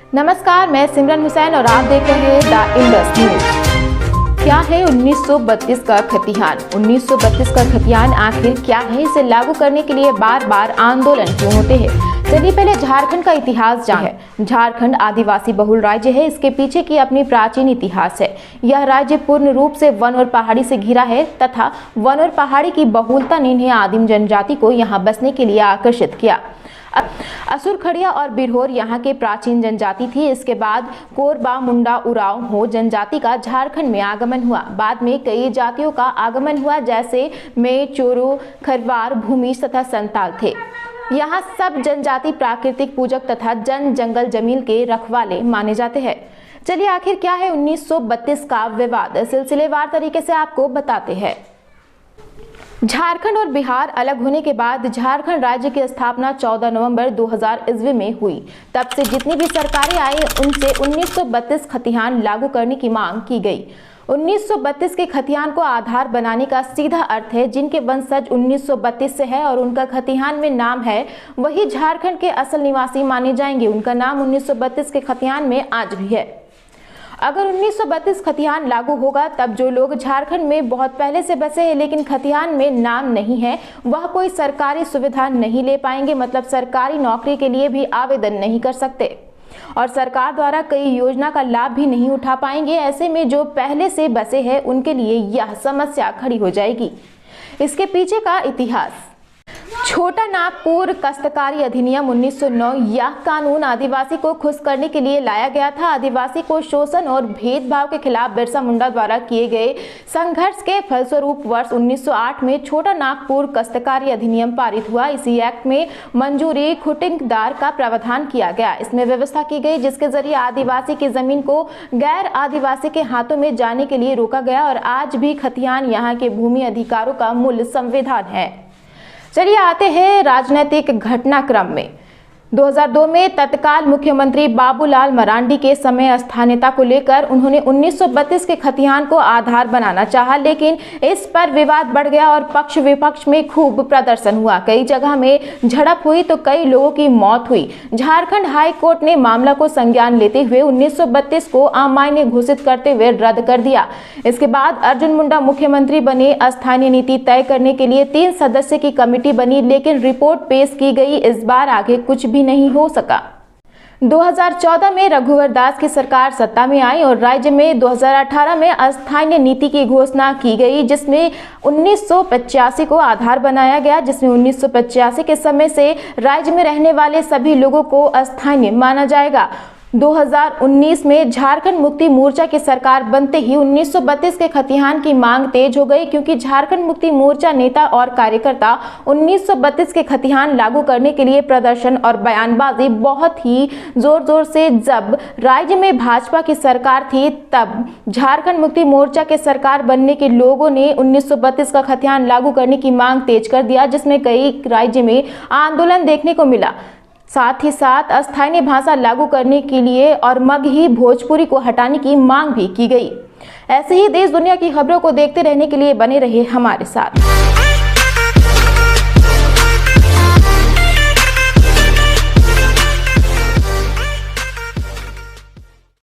नमस्कार, मैं सिमरन हुसैन और आप देख रहे हैं द इंडस न्यूज। क्या है 1932 का खतियान? 1932 का खतियान आखिर क्या है? इसे लागू करने के लिए बार बार आंदोलन क्यों होते हैं? चलिए पहले झारखंड का इतिहास जानें। झारखंड आदिवासी बहुल राज्य है। इसके पीछे की अपनी प्राचीन इतिहास है। यह राज्य पूर्ण रूप से वन और पहाड़ी से घिरा है तथा वन और पहाड़ी की बहुलता ने इन्हें आदिम जनजाति को यहाँ बसने के लिए आकर्षित किया। असुर, खड़िया और बिरहोर यहाँ के प्राचीन जनजाति थी। इसके बाद कोरबा, मुंडा, उरांव हो जनजाति का झारखंड में आगमन हुआ। बाद में कई जातियों का आगमन हुआ, जैसे मे, चोरो, खरवार, भूमिज तथा संताल थे। यहाँ सब जनजाति प्राकृतिक पूजक तथा जंगल जमीन के रखवाले माने जाते हैं। चलिए आखिर क्या है 1932 का विवाद? सिलसिलेवार तरीके से आपको बताते हैं। झारखंड और बिहार अलग होने के बाद झारखंड राज्य की स्थापना 14 नवंबर 2000 ईस्वी में हुई। तब से जितनी भी सरकारें आई उनसे 1932 खतियान लागू करने की मांग की गई। 1932 के खतियान को आधार बनाने का सीधा अर्थ है जिनके वंशज 1932 से है और उनका खतियान में नाम है, वही झारखंड के असल निवासी माने जाएंगे। उनका नाम 1932 के खतियान में आज भी है। अगर 1932 खतियान लागू होगा तब जो लोग झारखंड में बहुत पहले से बसे हैं लेकिन खतियान में नाम नहीं है, वह कोई सरकारी सुविधा नहीं ले पाएंगे, मतलब सरकारी नौकरी के लिए भी आवेदन नहीं कर सकते और सरकार द्वारा कई योजना का लाभ भी नहीं उठा पाएंगे। ऐसे में जो पहले से बसे हैं उनके लिए यह समस्या खड़ी हो जाएगी। इसके पीछे का इतिहास। छोटा नागपुर काश्तकारी अधिनियम 1909 यह कानून आदिवासी को खुश करने के लिए लाया गया था। आदिवासी को शोषण और भेदभाव के खिलाफ बिरसा मुंडा द्वारा किए गए संघर्ष के फलस्वरूप वर्ष 1908 में छोटा नागपुर काश्तकारी अधिनियम पारित हुआ। इसी एक्ट में मंजूरी खुटिंगदार का प्रावधान किया गया। इसमें व्यवस्था की गई जिसके जरिए आदिवासी की जमीन को गैर आदिवासी के हाथों में जाने के लिए रोका गया और आज भी खतियान यहाँ के भूमि अधिकारों का मूल संविधान है। चलिए आते हैं राजनीतिक घटनाक्रम में। 2002 में तत्काल मुख्यमंत्री बाबूलाल मरांडी के समय स्थानीयता को लेकर उन्होंने 1932 के खतियान को आधार बनाना चाहा, लेकिन इस पर विवाद बढ़ गया और पक्ष विपक्ष में खूब प्रदर्शन हुआ। कई जगह में झड़प हुई तो कई लोगों की मौत हुई। झारखंड हाई कोर्ट ने मामला को संज्ञान लेते हुए 1932 को अमान्य घोषित करते हुए रद्द कर दिया। इसके बाद अर्जुन मुंडा मुख्यमंत्री बने। स्थानीय नीति तय करने के लिए 3 सदस्य की कमेटी बनी, लेकिन रिपोर्ट पेश की गई। इस बार आगे कुछ भी नहीं हो सका। 2014 में रघुवर दास की सरकार सत्ता में आई और राज्य में 2018 में अस्थायी नीति की घोषणा की गई, जिसमें 1985 को आधार बनाया गया, जिसमें 1985 के समय से राज्य में रहने वाले सभी लोगों को अस्थायी माना जाएगा। 2019 में झारखंड मुक्ति मोर्चा की सरकार बनते ही 1932 के खतियान की मांग तेज हो गई, क्योंकि झारखंड मुक्ति मोर्चा नेता और कार्यकर्ता 1932 के खतियान लागू करने के लिए प्रदर्शन और बयानबाजी बहुत ही जोर से, जब राज्य में भाजपा की सरकार थी तब झारखंड मुक्ति मोर्चा के सरकार बनने के लोगों ने 1932 का खतियान लागू करने की मांग तेज कर दिया, जिसमें कई राज्य में आंदोलन देखने को मिला। साथ ही साथ अस्थायी भाषा लागू करने के लिए और मगही भोजपुरी को हटाने की मांग भी की गई। ऐसे ही देश दुनिया की खबरों को देखते रहने के लिए बने रहिए हमारे साथ।